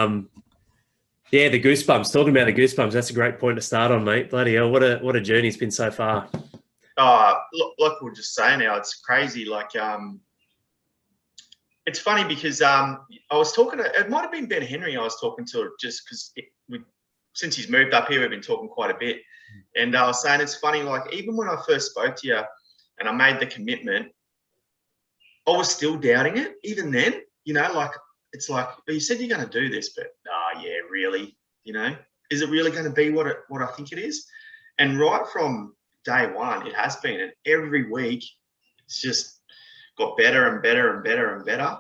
Yeah, the goosebumps. Talking about the goosebumps, that's a great point to start on, mate. Bloody hell, what a journey it's been so far. Look, like we we're just saying now, it's crazy. Like, it's funny because I was talking to, it might have been Ben Henry I was talking to, just because since he's moved up here, we've been talking quite a bit. And I was saying it's funny, like, even when I first spoke to you and I made the commitment, I was still doubting it. Even then, like, it's like, but you said you're going to do this, but yeah, really, is it really going to be what I think it is? And right from day one, it has been, and every week it's just got better and better and better and better.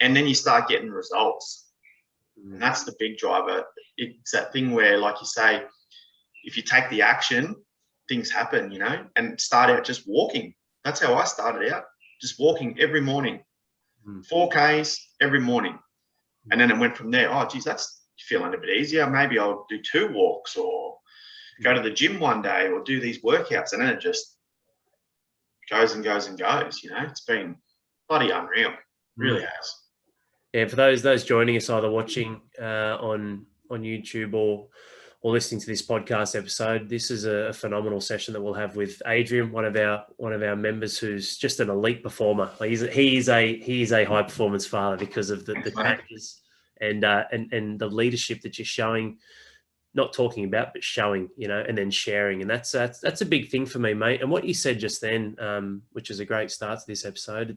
And then you start getting results. And that's the big driver. It's that thing where, like you say, if you take the action, things happen, and start out just walking. That's how I started out, just walking every morning, 4Ks every morning. And then it went from there. Oh, geez, that's feeling a bit easier. Maybe I'll do 2 walks or go to the gym one day or do these workouts. And then it just goes and goes and goes, It's been bloody unreal. Really has. Yeah, for those joining us either watching on YouTube or listening to this podcast episode, this is a phenomenal session that we'll have with Adrian, one of our members, who's just an elite performer. He is a high performance father because of the changes and the leadership that you're showing, not talking about, but showing, and then sharing. And that's a big thing for me, mate. And what you said just then, which is a great start to this episode,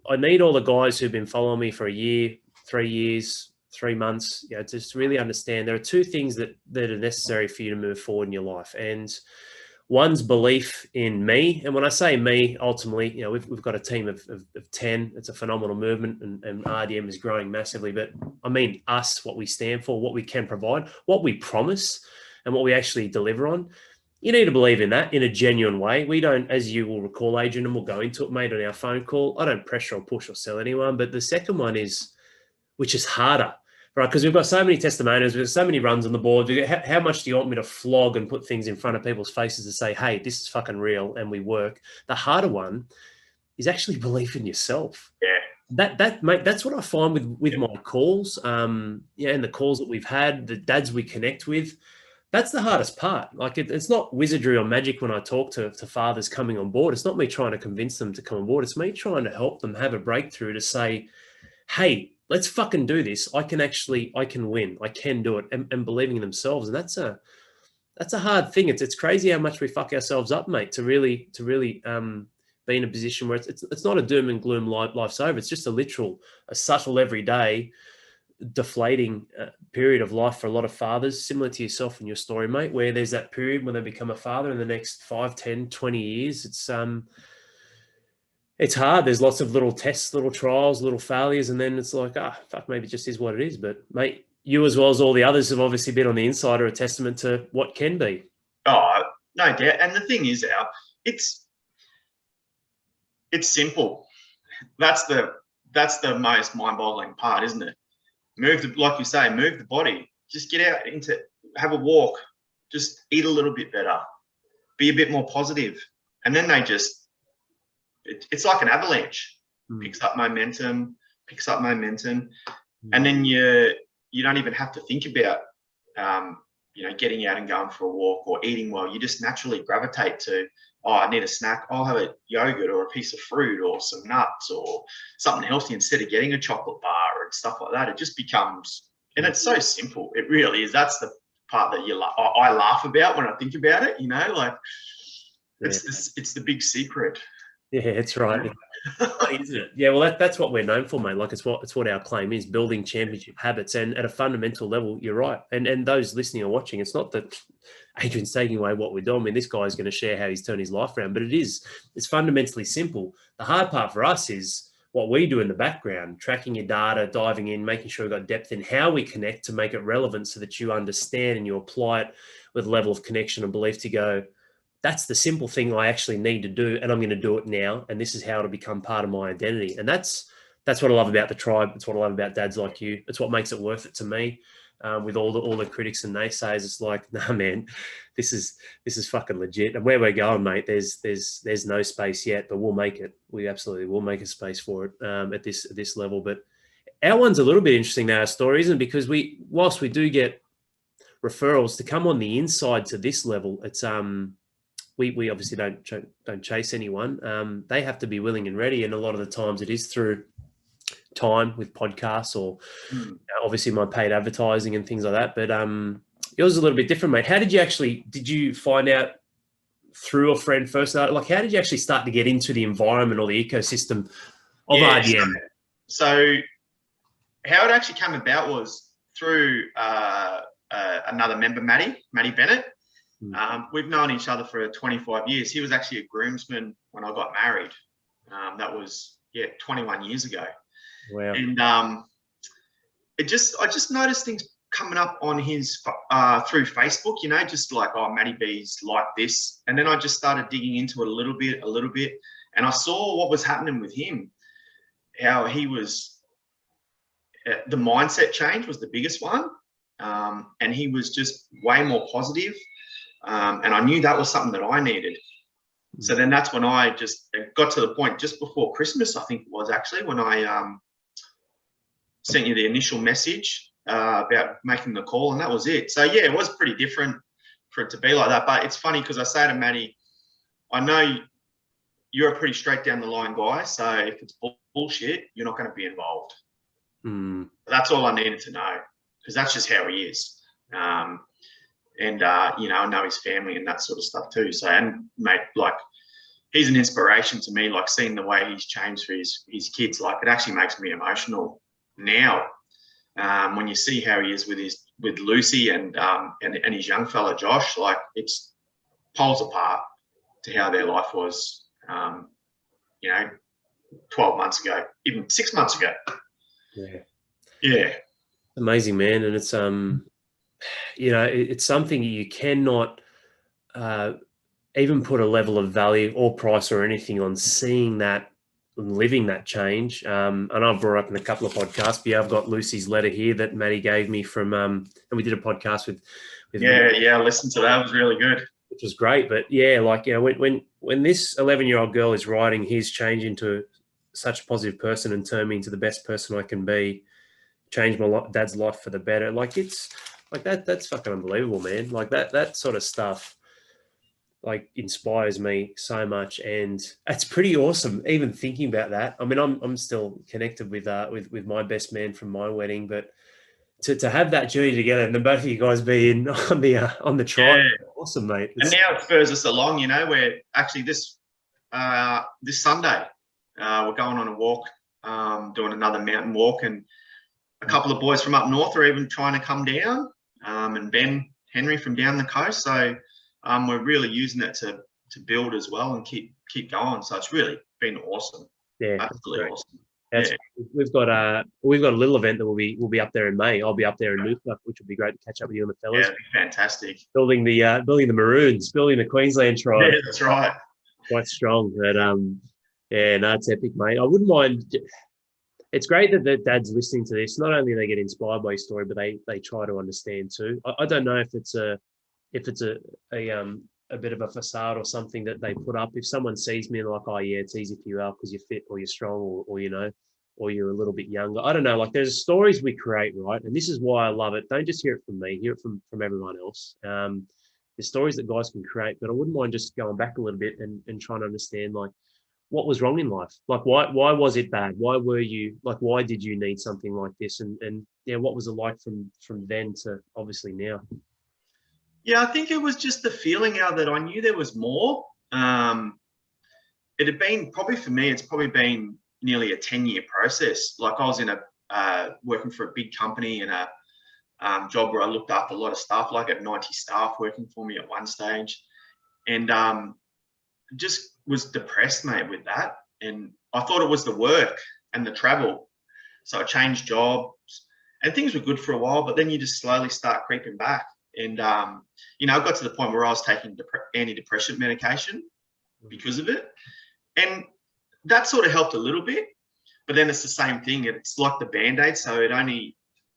I need all the guys who've been following me for a year, 3 years, 3 months, just really understand there are 2 things that are necessary for you to move forward in your life. And one's belief in me. And when I say me, ultimately, we've got a team of 10. It's a phenomenal movement, and RDM is growing massively. But I mean us, what we stand for, what we can provide, what we promise, and what we actually deliver on. You need to believe in that in a genuine way. We don't, as you will recall, Adrian, and we'll go into it, mate, on our phone call, I don't pressure or push or sell anyone. But the second one is, which is harder, right? Because we've got so many testimonials, we've got so many runs on the board. How much do you want me to flog and put things in front of people's faces to say, hey, this is fucking real and we work? The harder one is actually belief in yourself. Yeah. That mate, that's what I find with my calls, and the calls that we've had, the dads we connect with. That's the hardest part. Like, it's not wizardry or magic when I talk to fathers coming on board. It's not me trying to convince them to come on board. It's me trying to help them have a breakthrough to say, hey, let's fucking do this. I can win. I can do it, and believing in themselves. And that's a hard thing. It's crazy how much we fuck ourselves up, mate, to really be in a position where it's not a doom and gloom life's over. It's just a subtle everyday deflating period of life for a lot of fathers, similar to yourself and your story, mate, where there's that period when they become a father in the next 5, 10, 20 years. It's hard. There's lots of little tests, little trials, little failures, and then it's like, fuck, maybe it just is what it is. But mate, you as well as all the others have obviously been on the inside are a testament to what can be. Oh, no doubt. And the thing is, Al, it's simple. That's the most mind-boggling part, isn't it? Like you say, move the body. Just get out have a walk. Just eat a little bit better. Be a bit more positive. And then it's like an avalanche. Picks up momentum. And then you don't even have to think about, getting out and going for a walk or eating well. You just naturally gravitate to, I need a snack. I'll have a yogurt or a piece of fruit or some nuts or something healthy instead of getting a chocolate bar and stuff like that. It just becomes, and it's so simple. It really is. That's the part that I laugh about when I think about it. It's the big secret. Yeah, it's right. Isn't it? Yeah, well, that's what we're known for, mate. Like, it's what our claim is: building championship habits. And at a fundamental level, you're right. And those listening or watching, it's not that Adrian's taking away what we're doing. I mean, this guy's going to share how he's turned his life around, but it's fundamentally simple. The hard part for us is what we do in the background: tracking your data, diving in, making sure we've got depth in how we connect to make it relevant, so that you understand and you apply it with a level of connection and belief to go, that's the simple thing I actually need to do, and I'm going to do it now, and this is how it'll become part of my identity. And that's what I love about the tribe. It's what I love about dads like you. It's what makes it worth it to me. With all the critics and naysayers, it's like, nah, man, this is fucking legit. And where we're going, mate, there's no space yet, but we'll make it. We absolutely will make a space for it at this level. But our one's a little bit interesting now, our story, isn't it? Because whilst we do get referrals to come on the inside to this level, it's we obviously don't chase anyone. They have to be willing and ready, and a lot of the times it is through time with podcasts or obviously my paid advertising and things like that. But yours is a little bit different, mate. How did you find out through a friend first? Like, how did you actually start to get into the environment or the ecosystem of RDM? So how it actually came about was through another member, Matty Bennett. We've known each other for 25 years. He was actually a groomsman when I got married. That was 21 years ago. Wow. And I just noticed things coming up on his through Facebook, you know, just like, oh, Matty B's like this. And then I just started digging into it a little bit, and I saw what was happening with him, how he was, the mindset change was the biggest one. And he was just way more positive. And I knew that was something that I needed. So then that's when I just got to the point just before Christmas, I think it was actually, when I sent you the initial message about making the call, and that was it. So yeah, it was pretty different for it to be like that. But it's funny because I say to Matty, I know you're a pretty straight down the line guy. So if it's bullshit, you're not going to be involved. That's all I needed to know, because that's just how he is. And you know, I know his family and that sort of stuff too. So, and mate, like, he's an inspiration to me, like seeing the way he's changed for his kids. Like, it actually makes me emotional now when you see how he is with Lucy and his young fella Josh. Like, it's poles apart to how their life was, you know, 12 months ago, even 6 months ago. Yeah. Amazing, man. And it's you know, it's something you cannot even put a level of value or price or anything on seeing that, living that change. And I've brought up in a couple of podcasts, but I've got Lucy's letter here that Matty gave me from, and we did a podcast with I listened to that. It was really good. Which was great. But yeah, like, you know, when this 11-year-old girl is writing his change into such a positive person and turn me into the best person I can be, change my dad's life for the better. Like, it's like that's fucking unbelievable, man. Like, that sort of stuff, like, inspires me so much, and it's pretty awesome even thinking about that. I mean, I'm still connected with my best man from my wedding, but to have that journey together and then both of you guys being on the trial, awesome, mate. And now it spurs us along, you know. We're actually this Sunday we're going on a walk, doing another mountain walk, and a couple of boys from up north are even trying to come down, and Ben Henry from down the coast. So we're really using it to build as well and keep going. So it's really been awesome. Yeah, absolutely awesome. We've got a little event that we'll be up there in May. I'll be up there in Noosa, which will be great to catch up with you and the fellas. Yeah, it'd be fantastic. Building the Maroons, building the Queensland tribe. Yeah, that's right. Quite strong, but yeah, no, it's epic, mate. I wouldn't mind. It's great that the dads listening to this. Not only do they get inspired by your story, but they try to understand too. I don't know if it's a bit of a facade or something that they put up. If someone sees me and like, oh yeah, it's easy for you out because you're fit or you're strong or you know, or you're a little bit younger. I don't know. Like, there's stories we create, right? And this is why I love it. Don't just hear it from me. Hear it from everyone else. There's stories that guys can create, but I wouldn't mind just going back a little bit and trying to understand, like, what was wrong in life? Like, why was it bad? Why did you need something like this? And yeah, what was it like from then to obviously now? Yeah, I think it was just the feeling out that I knew there was more. It had been, probably for me, it's probably been nearly a 10-year process. Like, I was in working for a big company in a job where I looked after a lot of staff, like at 90 staff working for me at one stage. And just was depressed, mate, with that. And I thought it was the work and the travel. So I changed jobs and things were good for a while, but then you just slowly start creeping back. And, you know, I got to the point where I was taking antidepressant medication because of it. And that sort of helped a little bit, but then it's the same thing. It's like the Band-Aid. So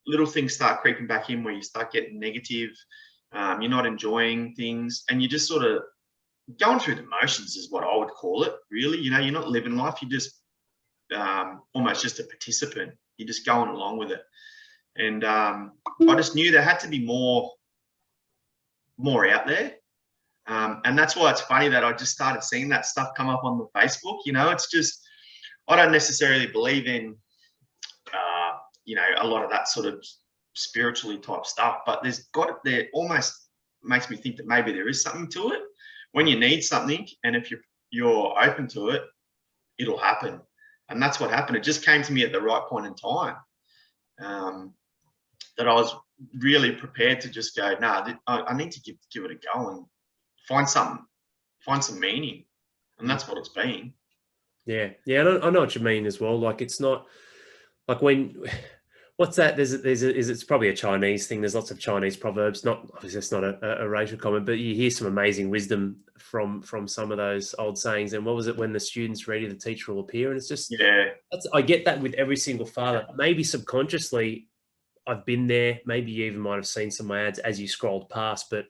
little things start creeping back in where you start getting negative. You're not enjoying things and you just sort of going through the motions is what I would call it, really. You know, you're not living life. You're just almost just a participant you're just going along with it. And I just knew there had to be more out there. And that's why it's funny that I just started seeing that stuff come up on the Facebook. You know, it's just, I don't necessarily believe in, you know, a lot of that sort of spiritually type stuff, but there almost makes me think that maybe there is something to it. When you need something, and if you're open to it, it'll happen. And that's what happened. It just came to me at the right point in time. That I was really prepared to just go, nah, I need to give it a go and find some meaning. And that's what it's been. Yeah. I know what you mean as well. Like, it's not like what's that? It's probably a Chinese thing. There's lots of Chinese proverbs. Not obviously, it's not a racial comment, but you hear some amazing wisdom from some of those old sayings. And what was it? When the student's ready, the teacher will appear. And it's just, I get that with every single father. Maybe subconsciously, I've been there. Maybe you even might have seen some of my ads as you scrolled past. But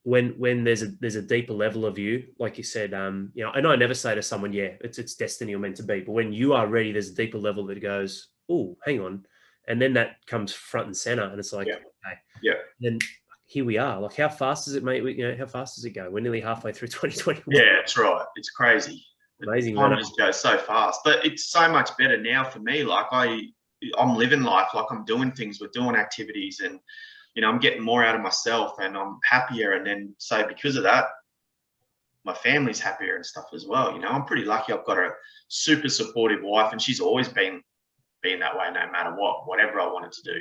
when there's a deeper level of you, like you said, you know, and I never say to someone, yeah, it's destiny or meant to be. But when you are ready, there's a deeper level that goes, oh, hang on. And then that comes front and center, and it's like, okay, then here we are. Like, how fast does it, mate? You know, how fast does it go? We're nearly halfway through 2021. Yeah, that's right. It's crazy. Amazing. Time just goes so fast, but it's so much better now for me. Like I'm living life, like I'm doing things, we're doing activities, and you know, I'm getting more out of myself, and I'm happier. And then so because of that, my family's happier and stuff as well. You know, I'm pretty lucky. I've got a super supportive wife, and she's always been that way, no matter whatever I wanted to do.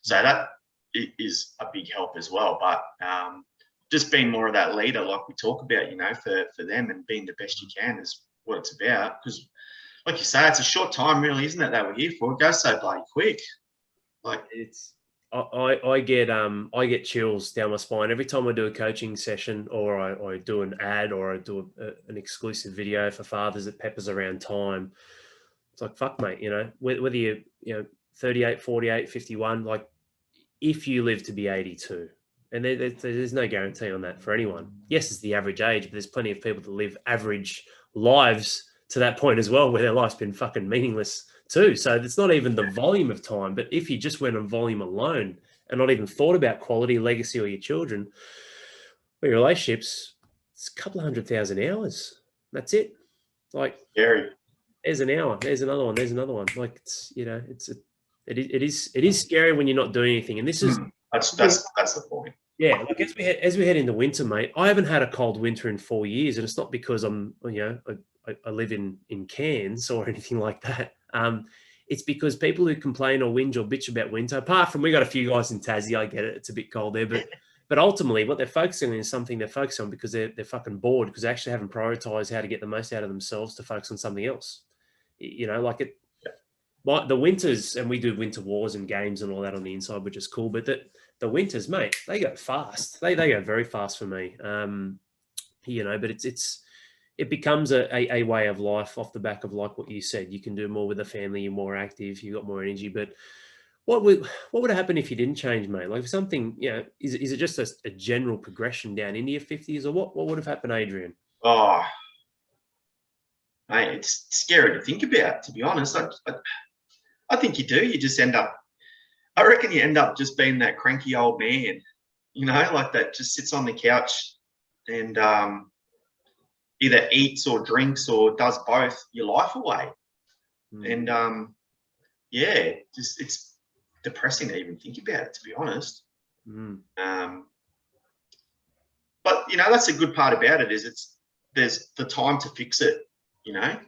So that is a big help as well. But just being more of that leader, like we talk about, you know, for them, and being the best you can is what it's about. Because, like you say, it's a short time, really, isn't it? That we're here for. It goes so bloody quick. Like it's. I get chills down my spine every time I do a coaching session, or I do an ad, or I do an exclusive video for fathers that peppers around time. It's like, fuck, mate, you know, whether you 38, 48, 51, like, if you live to be 82, and there's no guarantee on that for anyone. Yes, it's the average age, but there's plenty of people that live average lives to that point as well, where their life's been fucking meaningless too. So it's not even the volume of time, but if you just went on volume alone and not even thought about quality, legacy, or your children or your relationships, it's a couple of 100,000 hours. That's it. Like, scary. There's an hour. There's another one. There's another one. Like, it's, you know, it is scary when you're not doing anything. And this is that's the point. Yeah, like as we head into winter, mate. I haven't had a cold winter in 4 years, and it's not because I'm, you know, I live in Cairns or anything like that. It's because people who complain or whinge or bitch about winter, apart from we got a few guys in Tassie, I get it, it's a bit cold there, but ultimately what they're focusing on is something they're focused on because they're fucking bored, because they actually haven't prioritized how to get the most out of themselves to focus on something else. You know, like the winters, and we do winter wars and games and all that on the inside, which is cool. But the winters, mate, they go fast. They go very fast for me. You know, but it becomes a way of life off the back of, like what you said. You can do more with the family. You're more active. You got more energy. But what would happen if you didn't change, mate? Like, if something, you know, is it just a general progression down into your 50s, or what would have happened, Adrian? Oh, mate, it's scary to think about, to be honest. I think you do. You just end up, I reckon you end up just being that cranky old man, you know, like that just sits on the couch and either eats or drinks or does both your life away. And yeah, just it's depressing to even think about it, to be honest. But you know, that's a good part about it, is there's the time to fix it. You know,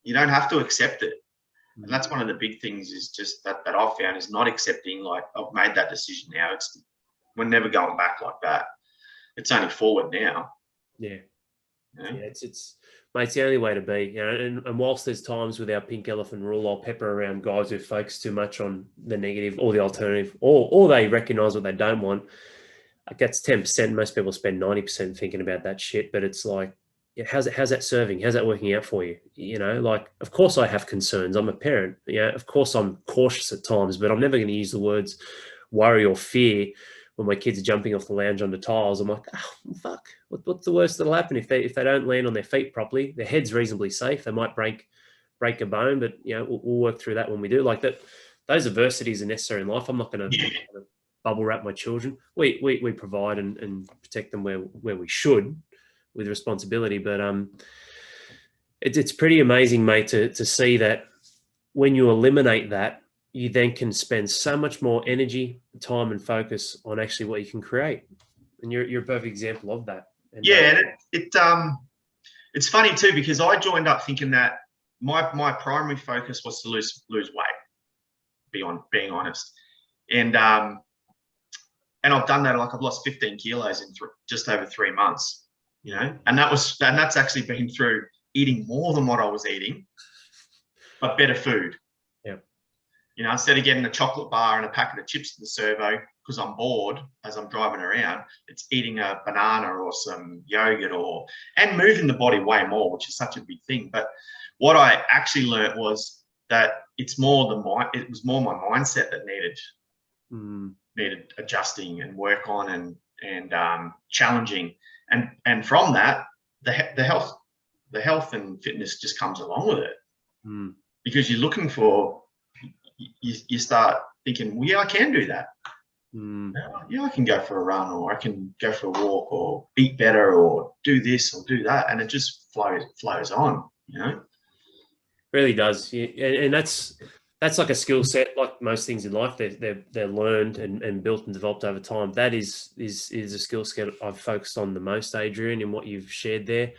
you don't have to accept it. And that's one of the big things, is just that I've found, is not accepting, like, I've made that decision now. We're never going back like that. It's only forward now. Yeah. Yeah, it's mate, it's the only way to be, you know. And whilst there's times with our pink elephant rule, I'll pepper around guys who focus too much on the negative or the alternative, or they recognize what they don't want. Like, that's 10%. Most people spend 90% thinking about that shit. But it's like, yeah, how's that serving? How's that working out for you? You know, like, of course I have concerns. I'm a parent. Yeah, of course I'm cautious at times, but I'm never going to use the words worry or fear when my kids are jumping off the lounge onto tiles. I'm like, oh, fuck, what's the worst that'll happen if they don't land on their feet properly? Their head's reasonably safe. They might break a bone, but you know, we'll work through that when we do. Like that. those adversities are necessary in life. I'm not going to bubble wrap my children. We provide and protect them where we should with responsibility. But it's pretty amazing, mate, to see that when you eliminate that, you then can spend so much more energy, time, and focus on actually what you can create. And you're a perfect example of that. And it's funny too, because I joined up thinking that my primary focus was to lose weight, being honest. And I've done that. Like, I've lost 15 kilos in just over 3 months, you know, and that's actually been through eating more than what I was eating, but better food. Yeah. You know, instead of getting a chocolate bar and a packet of chips to the servo because I'm bored as I'm driving around, it's eating a banana or some yogurt and moving the body way more, which is such a big thing. But what I actually learned was that it was more my mindset that needed adjusting and work on and challenging. And from that, the health and fitness just comes along with it. Because you're looking for, you start thinking, well, yeah, I can do that. Yeah, I can go for a run, or I can go for a walk, or eat better, or do this or do that. And it just flows on, you know? Really does. Yeah. And that's like a skill set, like most things in life. They're learned and built and developed over time. That is a skill set I've focused on the most, Adrian, in what you've shared there.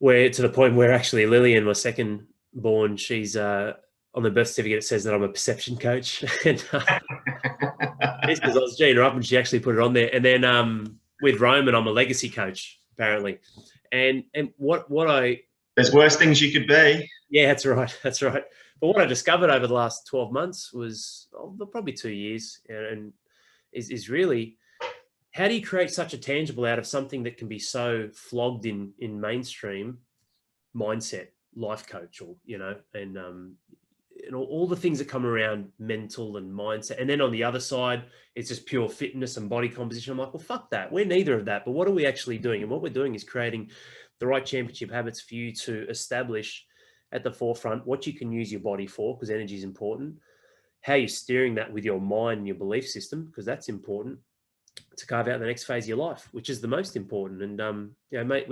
Where to the point where actually Lillian, my second born, she's on the birth certificate, it says that I'm a perception coach. And it's because I was G'ing her up and she actually put it on there. And then with Roman, I'm a legacy coach, apparently. And what there's worse things you could be. Yeah, that's right. That's right. But what I discovered over the last 12 months was probably 2 years, and is really, how do you create such a tangible out of something that can be so flogged in mainstream mindset, life coach, or, you know, and all the things that come around mental and mindset. And then on the other side, it's just pure fitness and body composition. I'm like, well, fuck that. We're neither of that. But what are we actually doing? And what we're doing is creating the right championship habits for you to establish at the forefront what you can use your body for, because energy is important. How you're steering that with your mind and your belief system, because that's important to carve out the next phase of your life, which is the most important. And you know, mate,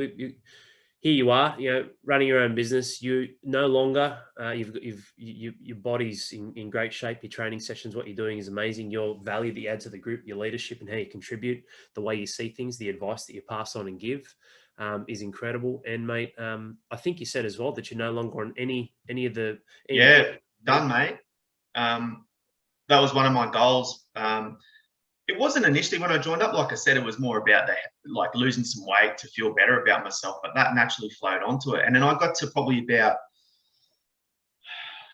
here you are, you know, running your own business. You no longer your body's in great shape. Your training sessions, what you're doing is amazing. Your value that you add to the group, your leadership, and how you contribute, the way you see things, the advice that you pass on and give, is incredible. And mate, I think you said as well that you're no longer on any of the. Done, mate. That was one of my goals. It wasn't initially when I joined up. Like I said, it was more about like losing some weight to feel better about myself, but that naturally flowed onto it. And then I got to probably about,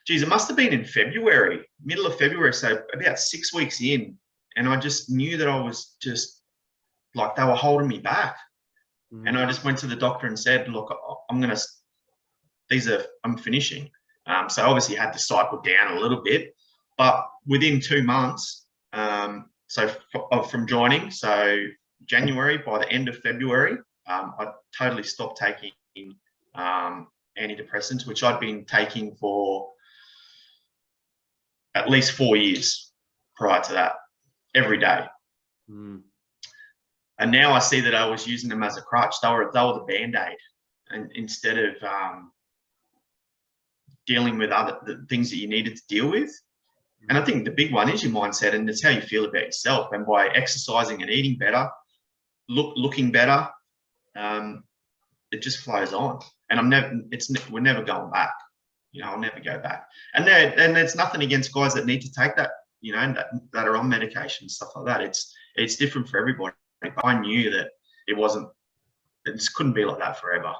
it must have been in February, middle of February, so about 6 weeks in, and I just knew that I was just like, they were holding me back. And I just went to the doctor and said, look, I'm finishing. So obviously had to cycle down a little bit, but within 2 months, from joining, so January, by the end of February, I totally stopped taking antidepressants, which I'd been taking for at least 4 years prior to that, every day. And now I see that I was using them as a crutch. They were the Band-Aid, and instead of dealing with the things that you needed to deal with. And I think the big one is your mindset, and it's how you feel about yourself. And by exercising and eating better, looking better, it just flows on. And we're never going back. You know, I'll never go back. And there's nothing against guys that need to take that, you know, that are on medication and stuff like that. It's different for everybody. But I knew that it just couldn't be like that forever.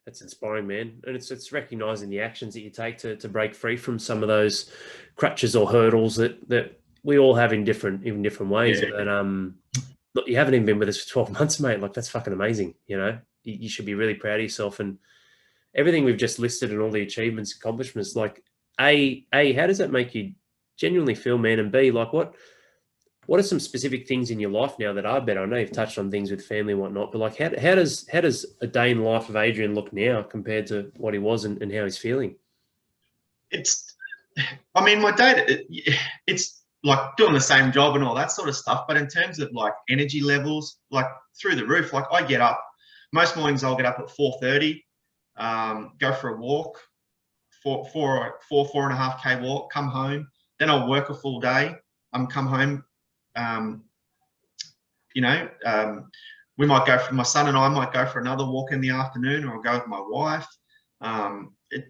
That's inspiring, man. And it's recognizing the actions that you take to break free from some of those crutches or hurdles that we all have in different ways. Yeah. But look, you haven't even been with us for 12 months, mate. Like, that's fucking amazing. You know, you should be really proud of yourself, and everything we've just listed and all the achievements, accomplishments. Like, A, how does that make you genuinely feel, man? And B, like, what are some specific things in your life now that are better? I know you've touched on things with family and whatnot, but like, how does a day in the life of Adrian look now compared to what he was and how he's feeling? It's I mean, my day, it's like doing the same job and all that sort of stuff. But in terms of like energy levels, like through the roof, like I get up, most mornings I'll get up at 4:30, go for a walk, four and a half K walk, come home. Then I'll work a full day. Come home, we might go for, my son and I might go for another walk in the afternoon, or I'll go with my wife.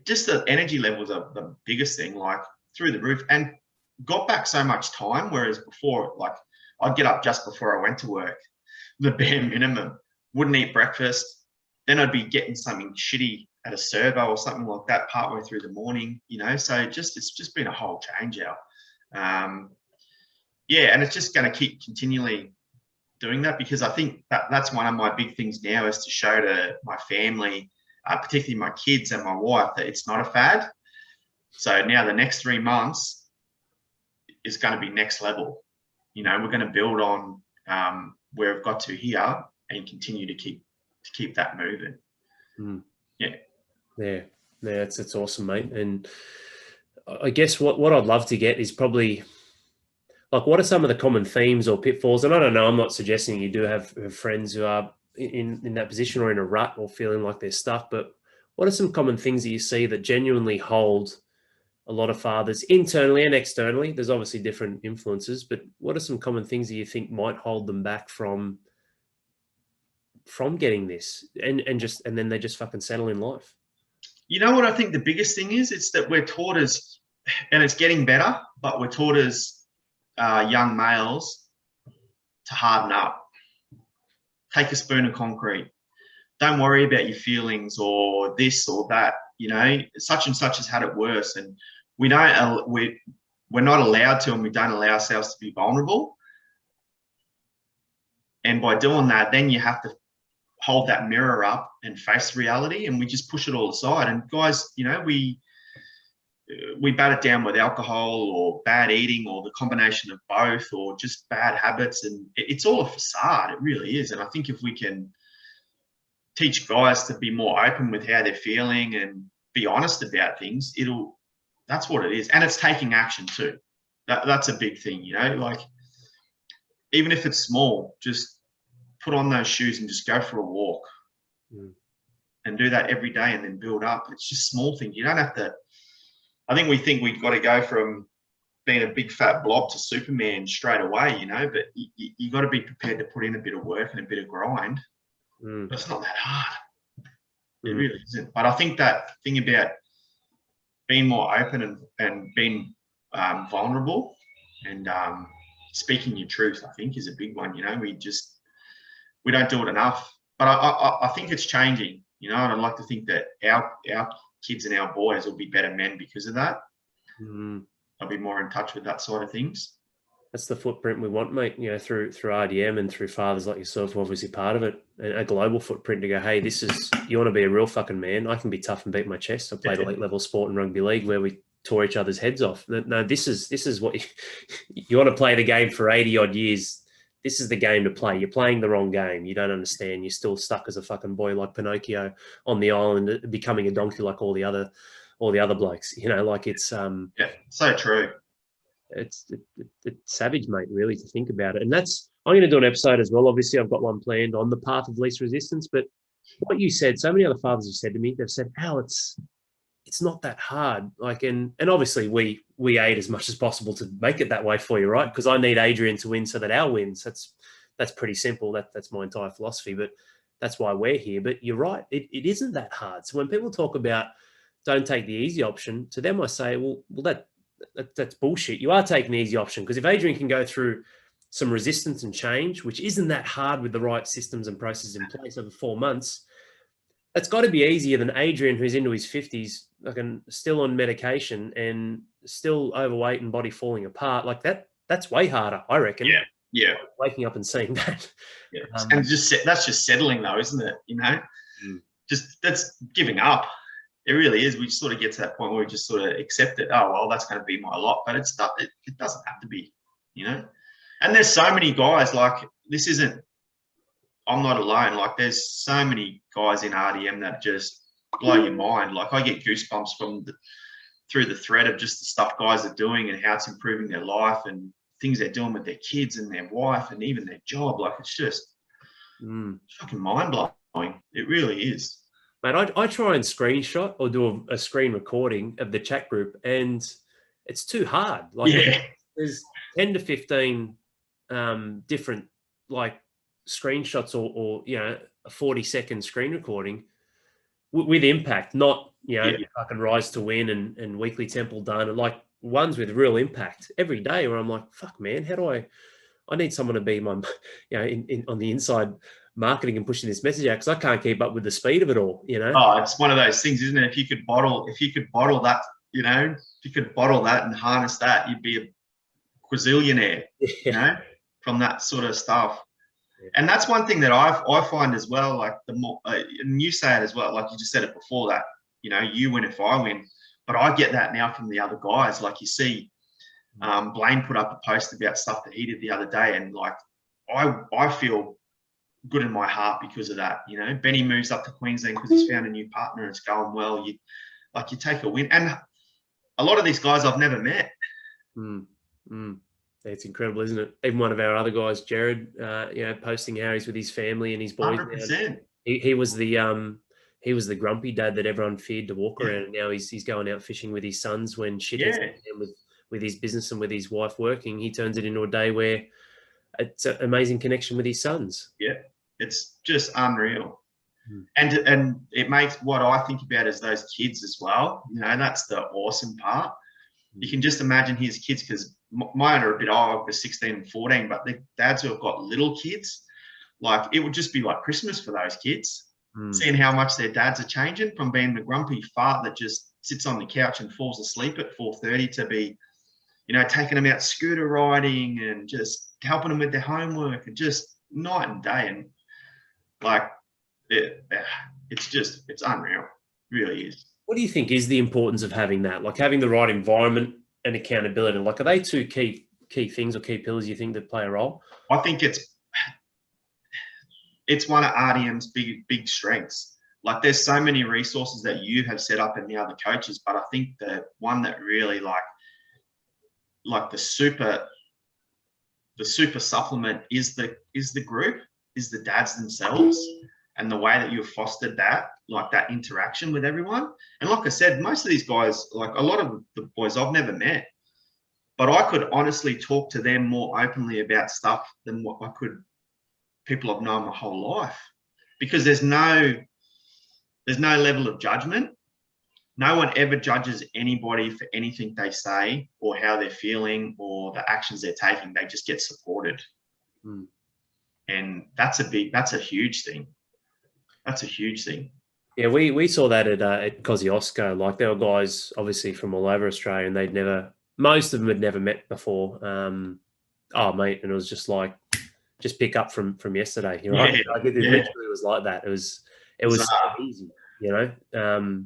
Just the energy levels are the biggest thing, like through the roof, and got back so much time. Whereas before, like I'd get up just before I went to work, the bare minimum, wouldn't eat breakfast. Then I'd be getting something shitty at a servo or something like that partway through the morning, so it's just been a whole change out. And it's just going to keep continually doing that, because I think that's one of my big things now, is to show to my family, particularly my kids and my wife, that it's not a fad. So now the next 3 months is going to be next level. We're going to build on where we've got to here and continue to keep that moving. Yeah, it's awesome, mate. And I guess what I'd love to get is probably, like, what are some of the common themes or pitfalls? And I don't know, I'm not suggesting you do have friends who are in that position or in a rut or feeling like they're stuck, but what are some common things that you see that genuinely hold a lot of fathers internally and externally? There's obviously different influences, but what are some common things that you think might hold them back from getting this and then they just fucking settle in life? You know what I think the biggest thing is? It's that we're taught as, and it's getting better, but we're taught as young males to harden up, take a spoon of concrete, don't worry about your feelings or this or that. Such and such has had it worse, and we're not allowed to, and we don't allow ourselves to be vulnerable. And by doing that, then you have to hold that mirror up and face reality, and we just push it all aside. And guys, we bat it down with alcohol or bad eating or the combination of both, or just bad habits, and it's all a facade. It really is. And I think if we can teach guys to be more open with how they're feeling and be honest about things, that's what it is. And it's taking action too. That's a big thing, like, even if it's small, just put on those shoes and just go for a walk and do that every day, and then build up. It's just small things. You don't have to, I think we think we've got to go from being a big fat blob to Superman straight away, but you got to be prepared to put in a bit of work and a bit of grind. But it's not that hard. It really isn't. But I think that thing about being more open and being vulnerable and speaking your truth, I think, is a big one. We don't do it enough. But I think it's changing, and I'd like to think that our kids and our boys will be better men because of that. I'll be more in touch with that side of things. That's the footprint we want, mate, through RDM and through fathers like yourself, who are obviously part of it, and a global footprint to go, hey, you want to be a real fucking man? I can be tough and beat my chest. I played elite level sport in rugby league where we tore each other's heads off. No, this is what you want to play the game for 80 odd years. This is the game to play. You're playing the wrong game. You don't understand. You're still stuck as a fucking boy like Pinocchio on the island, becoming a donkey like all the other blokes. Like it's so true. It's savage, mate, really, to think about it. And I'm going to do an episode as well. Obviously, I've got one planned on the path of least resistance. But what you said, so many other fathers have said to me, they've said, Al, it's not that hard. Like, and obviously we aid as much as possible to make it that way for you, right? Because I need Adrian to win so that Al wins. That's pretty simple. That's my entire philosophy. But that's why we're here. But you're right. It isn't that hard. So when people talk about don't take the easy option, to them I say, well, that's bullshit. You are taking the easy option, because if Adrian can go through some resistance and change, which isn't that hard with the right systems and processes in place over 4 months, that's got to be easier than Adrian, who's into his 50s, still on medication and still overweight and body falling apart. Like that's way harder, I reckon. Yeah. Waking up and seeing that. Yeah. And that's just settling though, isn't it? Just that's giving up. It really is. We sort of get to that point where we just sort of accept it. Oh, well, that's going to be my lot. But it's not, it doesn't have to be, And there's so many guys, like, this isn't, I'm not alone. Like, there's so many guys in RDM that just blow your mind. Like, I get goosebumps from through the thread of just the stuff guys are doing and how it's improving their life and things they're doing with their kids and their wife and even their job. Like, it's just fucking mind blowing. It really is. Mate, I try and screenshot or do a screen recording of the chat group, and it's too hard. Like, there's 10 to 15 different like screenshots or you know, a 40-second screen recording with impact, not, you know, fucking Rise to Win and Weekly Temple Done, and like ones with real impact every day where I'm like, fuck, man, how do I need someone to be my, you know, on the inside marketing and pushing this message out, because I can't keep up with the speed of it all, you know? Oh, it's one of those things, isn't it? If you could bottle that, you know, if you could bottle that and harness that, you'd be a quazillionaire, you know, from that sort of stuff. And that's one thing that I find as well, like the more, and you say it as well, like you just said it before, that, you know, you win if I win, but I get that now from the other guys. Like, you see, Blaine put up a post about stuff that he did the other day, and like, I feel good in my heart because of that. You know, Benny moves up to Queensland because he's found a new partner and it's going well. You take a win, and a lot of these guys I've never met. It's incredible, isn't it? Even one of our other guys, Jared, you know, posting how he's with his family and his boys. 100%. He was the grumpy dad that everyone feared to walk around, and now he's going out fishing with his sons when shit hits him with his business and with his wife working. He turns it into a day where it's an amazing connection with his sons. Yeah, it's just unreal. And it makes what I think about is those kids as well. You know, that's the awesome part. You can just imagine his kids, because mine are a bit old, they're 16 and 14, but the dads who have got little kids, like, it would just be like Christmas for those kids, seeing how much their dads are changing from being the grumpy fart that just sits on the couch and falls asleep at 4:30 to be, you know, taking them out scooter riding and just helping them with their homework, and just night and day. And like, it's unreal. It really is. What do you think is the importance of having that? Like, having the right environment and accountability? Like, are they two key things or key pillars you think that play a role? I think it's one of RDM's big strengths. Like, there's so many resources that you have set up and the other coaches, but I think the one that really like the super supplement is the group, is the dads themselves, and the way that you've fostered that, like that interaction with everyone. And like I said, most of these guys, like a lot of the boys I've never met, but I could honestly talk to them more openly about stuff than what I could people I've known my whole life, because there's no level of judgment. No one ever judges anybody for anything they say or how they're feeling or the actions they're taking. They just get supported. And that's a huge thing. That's a huge thing. Yeah, we saw that at Kosciuszko. Like, there were guys obviously from all over Australia, and most of them had never met before. Oh, mate, and it was just like, just pick up from yesterday. You know, like, it literally was like that. It was so easy. You know,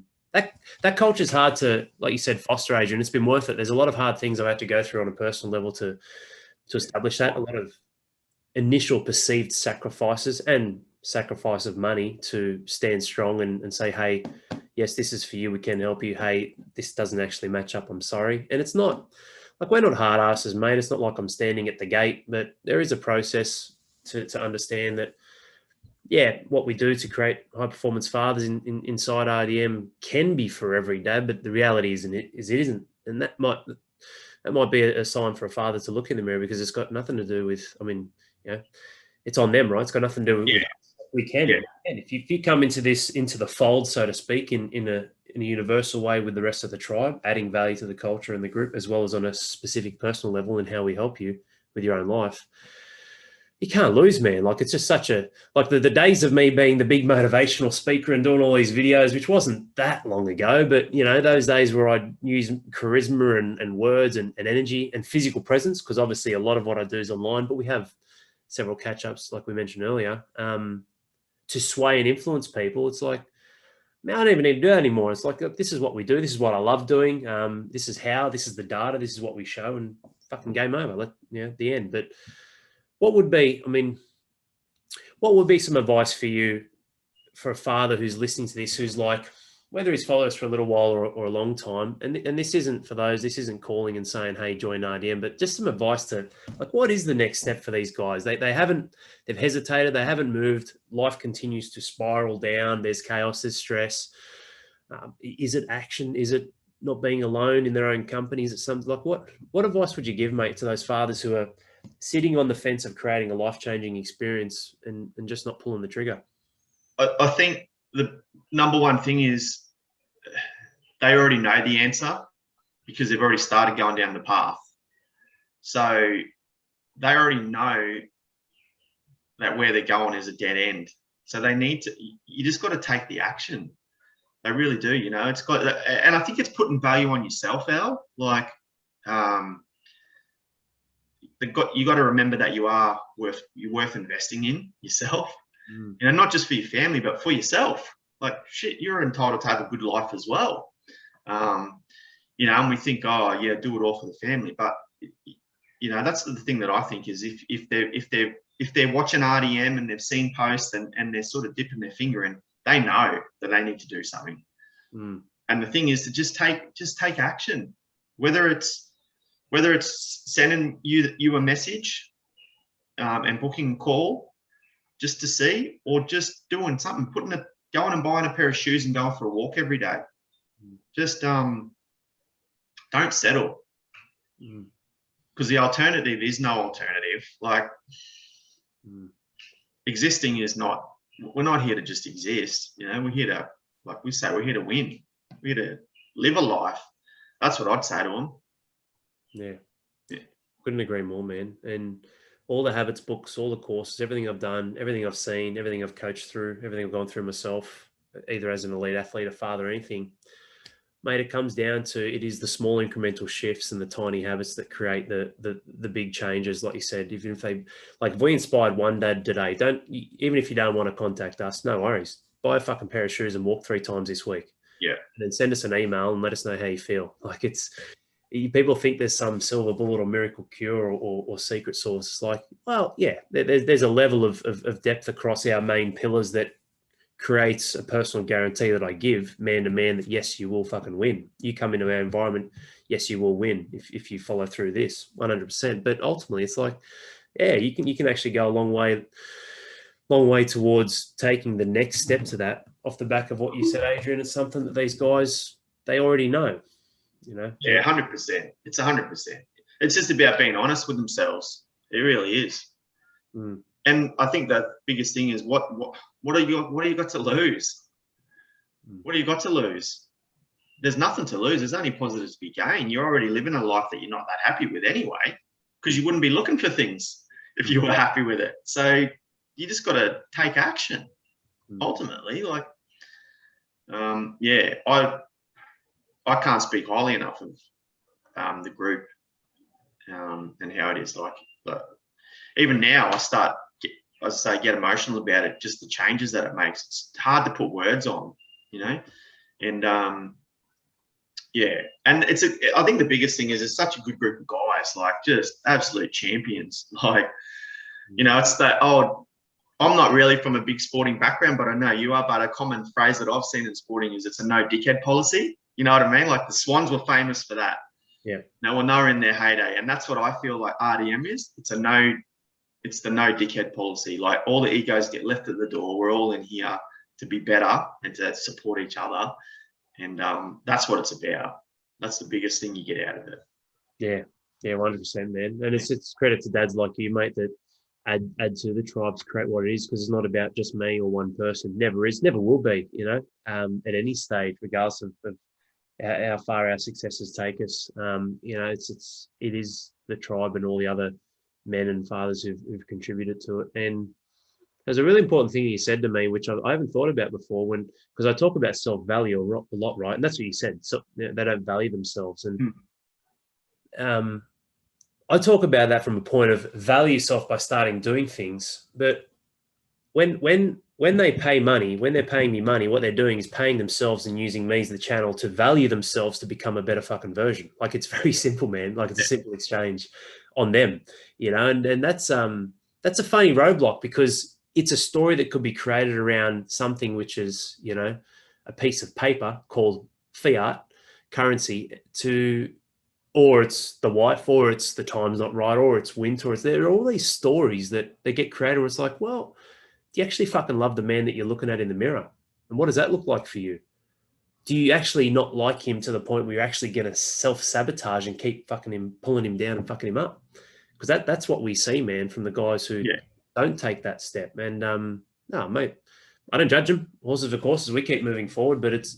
that culture is hard to, like you said, foster, Adrian. It's been worth it. There's a lot of hard things I've had to go through on a personal level to establish that. A lot of initial perceived sacrifices and sacrifice of money to stand strong and say, hey, yes, this is for you. We can help you. Hey, this doesn't actually match up. I'm sorry. And it's not like, we're not hard asses, mate. It's not like I'm standing at the gate, but there is a process to understand that, yeah, what we do to create high performance fathers inside RDM can be for every dad, but the reality is it isn't. And that might be a sign for a father to look in the mirror, because it's got nothing to do with, I mean, you know, it's on them, right? It's got nothing to do with we can. Yeah. And if you come into the fold, so to speak, in a universal way with the rest of the tribe, adding value to the culture and the group, as well as on a specific personal level in how we help you with your own life, you can't lose, man. Like, it's just such a, like the days of me being the big motivational speaker and doing all these videos, which wasn't that long ago, but, you know, those days where I'd use charisma and words and energy and physical presence, because obviously a lot of what I do is online, but we have several catch-ups, like we mentioned earlier, to sway and influence people. It's like, man, I don't even need to do that anymore. It's like, this is what we do. This is what I love doing. This is the data. This is what we show, and fucking game over. The end. But what would be some advice for you, for a father who's listening to this, who's like, whether he's followed us for a little while or a long time, and this isn't for those, this isn't calling and saying, hey, join RDM, but just some advice to, like, what is the next step for these guys? They've hesitated, they haven't moved, life continues to spiral down, there's chaos, there's stress. Is it action? Is it not being alone in their own companies? It's something like, what advice would you give, mate, to those fathers who are sitting on the fence of creating a life-changing experience and just not pulling the trigger? I think the number one thing is they already know the answer because they've already started going down the path. So they already know that where they're going is a dead end. So they need to, you just got to take the action. They really do, you know. It's got, and I think it's putting value on yourself, Al. Like, you got to remember that you're worth investing in yourself. You know, not just for your family, but for yourself. Like, shit, you're entitled to have a good life as well. You know, and we think, oh yeah, do it all for the family, but you know, that's the thing that I think is if they're watching RDM and they've seen posts and they're sort of dipping their finger in, they know that they need to do something. And the thing is to just take action, whether it's sending you a message and booking a call just to see, or just doing something, going and buying a pair of shoes and going for a walk every day. Just don't settle, because the alternative is no alternative. Like, existing is not, we're not here to just exist, you know. We're here to, like we say, we're here to win. We're here to live a life. That's what I'd say to them. Yeah. Couldn't agree more, man. And all the habits books, all the courses, everything I've done, everything I've seen, everything I've coached through, everything I've gone through myself, either as an elite athlete, a father, or anything, mate, it comes down to, it is the small incremental shifts and the tiny habits that create the big changes. Like you said, even if if we inspired one dad today, even if you don't want to contact us, no worries. Buy a fucking pair of shoes and walk 3 times this week. Yeah. And then send us an email and let us know how you feel. Like, people think there's some silver bullet or miracle cure or secret sauce. It's like, well, yeah, there's a level of depth across our main pillars that creates a personal guarantee that I give man to man that, yes, you will fucking win. You come into our environment, yes, you will win if you follow through this 100%. But ultimately, it's like, yeah, you can actually go a long way towards taking the next step to that off the back of what you said, Adrian. It's something that these guys, they already know, you know? Yeah, 100%. It's 100%. It's just about being honest with themselves. It really is. And I think the biggest thing is what do you got to lose? What do you got to lose? There's nothing to lose. There's only positives to be gained. You're already living a life that you're not that happy with anyway, because you wouldn't be looking for things if you were happy with it. So you just got to take action. Ultimately, like, yeah, I can't speak highly enough of the group and how it is. Like even now, I get emotional about it, just the changes that it makes. It's hard to put words on, you know. And yeah, and I think the biggest thing is it's such a good group of guys, like just absolute champions. Like, you know, it's that I'm not really from a big sporting background, but I know you are. But a common phrase that I've seen in sporting is it's a no dickhead policy. You know what I mean? Like the Swans were famous for that. Yeah. Now, when they were in their heyday, and that's what I feel like RDM is. It's the no dickhead policy. Like, all the egos get left at the door. We're all in here to be better and to support each other. And that's what it's about. That's the biggest thing you get out of it. Yeah. Yeah, 100%, man. And it's credit to dads like you, mate, that add to the tribe to create what it is, because it's not about just me or one person. Never is, never will be, you know, at any stage, regardless of how far our successes take us. You know, it is the tribe and all the other men and fathers who've contributed to it. And there's a really important thing you said to me, which I haven't thought about before, because I talk about self-value a lot, right? And that's what you said. So they don't value themselves. And I talk about that from a point of value yourself by starting doing things. But when they pay money, when they're paying me money, what they're doing is paying themselves and using me as the channel to value themselves to become a better fucking version. Like, it's very simple, man. Like, it's a simple exchange on them, you know. And that's a funny roadblock, because it's a story that could be created around something which is, you know, a piece of paper called fiat currency or it's the wife, or it's the time's not right, or it's winter, or there are all these stories that they get created where it's like, well, do you actually fucking love the man that you're looking at in the mirror? And what does that look like for you? Do you actually not like him to the point where you're actually going to self-sabotage and keep fucking him, pulling him down and fucking him up? Because that's what we see, man, from the guys who don't take that step. And no, mate, I don't judge them. Horses for courses. We keep moving forward, but it's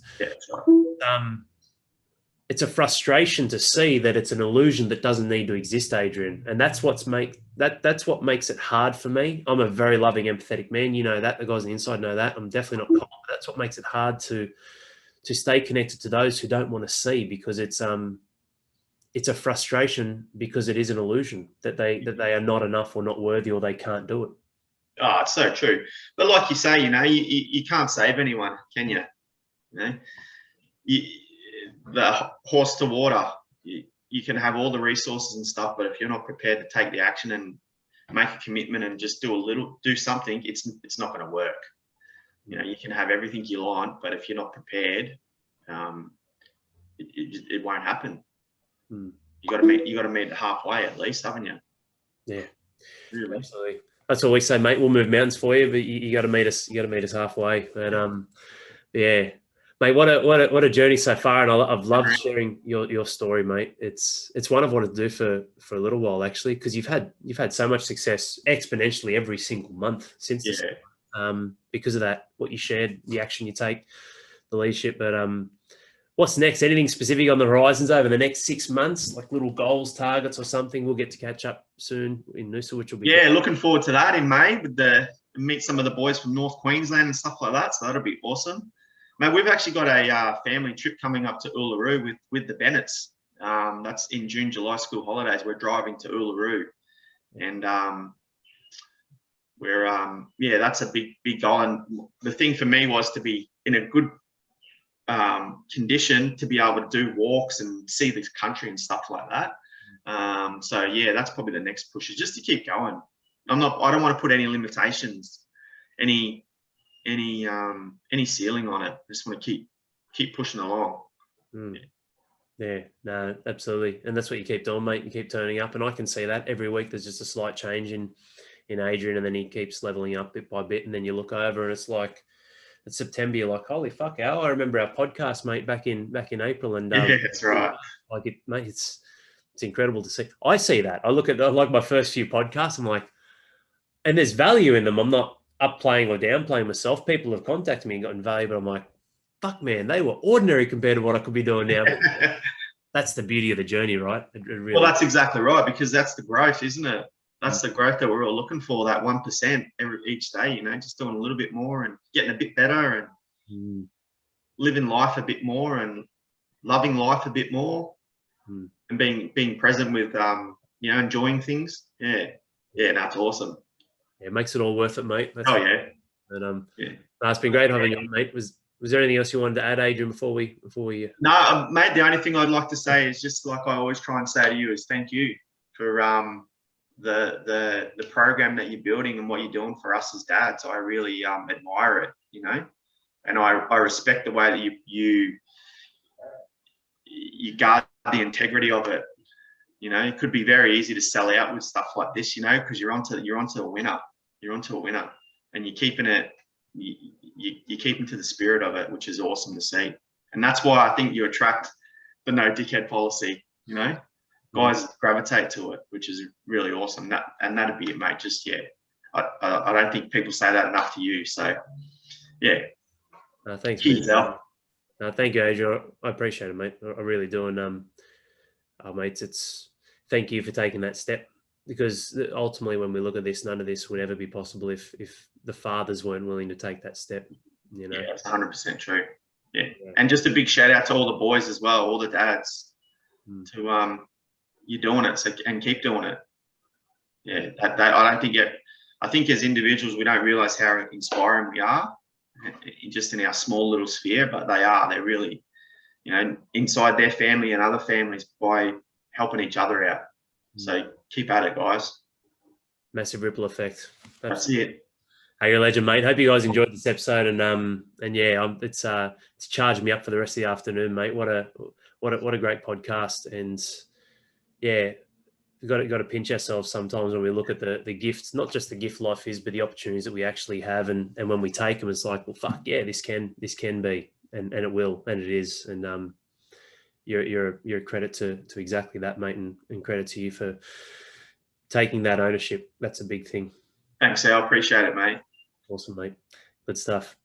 a frustration to see that it's an illusion that doesn't need to exist, Adrian. And that's what makes it hard for me. I'm a very loving, empathetic man. You know that. The guys on the inside know that. I'm definitely not cold, but that's what makes it hard to stay connected to those who don't want to see, because it's a frustration, because it is an illusion that they are not enough or not worthy or they can't do it. Oh, it's so true. But like you say, you can't save anyone, can you? The horse to water, you can have all the resources and stuff, but if you're not prepared to take the action and make a commitment and just do something, it's not going to work. You can have everything you want, but if you're not prepared, it won't happen. You got to meet halfway at least, haven't you? Yeah, really. Absolutely. That's what we say, mate. We'll move mountains for you, but you got to meet us. You got to meet us halfway. And yeah, mate, what a journey so far. And I've loved sharing your story, mate. It's one I've wanted to do for a little while, actually, because you've had so much success exponentially every single month since this. Because of that, what you shared, the action you take, the leadership. But what's next? Anything specific on the horizons over the next 6 months, like little goals, targets, or something? We'll get to catch up soon in Noosa, which will be cool. Looking forward to that in May with meet some of the boys from North Queensland and stuff like that. So that'll be awesome. Mate, we've actually got a family trip coming up to Uluru with the Bennetts. That's in June, July school holidays. We're driving to Uluru, and that's a big goal. And the thing for me was to be in a good condition to be able to do walks and see this country and stuff like that. That's probably the next push, is just to keep going. I don't want to put any limitations, any ceiling on it. I just want to keep pushing along. Yeah, no, absolutely. And that's what you keep doing, mate. You keep turning up, and I can see that every week. There's just a slight change in Adrian, and then he keeps leveling up bit by bit, and then you look over and it's like, it's September, you're like, holy fuck, Al, I remember our podcast, mate, back in April. And that's right. Like it, mate, it's incredible to see. I see that. I look at like my first few podcasts, I'm like, and there's value in them. I'm not upplaying or downplaying myself. People have contacted me and gotten value, but I'm like, fuck, man, they were ordinary compared to what I could be doing now. But that's the beauty of the journey, right? It really... Well, that's exactly right, because that's the growth, isn't it? That's the growth that we're all looking for, that 1% each day, just doing a little bit more and getting a bit better and living life a bit more and loving life a bit more and being present with, enjoying things. Yeah, that's awesome. Yeah, it makes it all worth it, mate. That's yeah. And it's been great having you, mate. Was there anything else you wanted to add, Adrian, before we? No, mate. The only thing I'd like to say is just like I always try and say to you is thank you for the program that you're building and what you're doing for us as dads. I really admire it, and I respect the way that you guard the integrity of it. It could be very easy to sell out with stuff like this, because you're onto a winner. You're onto a winner, and you're keeping it. You're keeping to the spirit of it, which is awesome to see. And that's why I think you attract the no dickhead policy. Guys gravitate to it, which is really awesome. That'd be it, mate. Just I don't think people say that enough to you. So thanks. Cheers, Al. Thank you, Adrian. I appreciate it, mate. I really do. And mates, thank you for taking that step, because ultimately, when we look at this, none of this would ever be possible if the fathers weren't willing to take that step. Yeah, that's 100% true. Yeah, and just a big shout out to all the boys as well, all the dads, to you're doing it, and keep doing it. Yeah, I don't think I think as individuals we don't realize how inspiring we are, just in our small little sphere, but they're really, inside their family and other families by helping each other out. So keep at it, guys. Massive ripple effect. That's it. Hey, you're a legend, mate. Hope you guys enjoyed this episode, and yeah, it's charged me up for the rest of the afternoon, mate. What a great podcast, and yeah, we've got to pinch ourselves sometimes when we look at the gifts, not just the gift life is, but the opportunities that we actually have, and when we take them, it's like, well, fuck yeah, this can be, and it will, and it is, and you're a credit to exactly that, mate, and credit to you for taking that ownership. That's a big thing. Thanks, Al. Appreciate it, mate. Awesome, mate. Good stuff.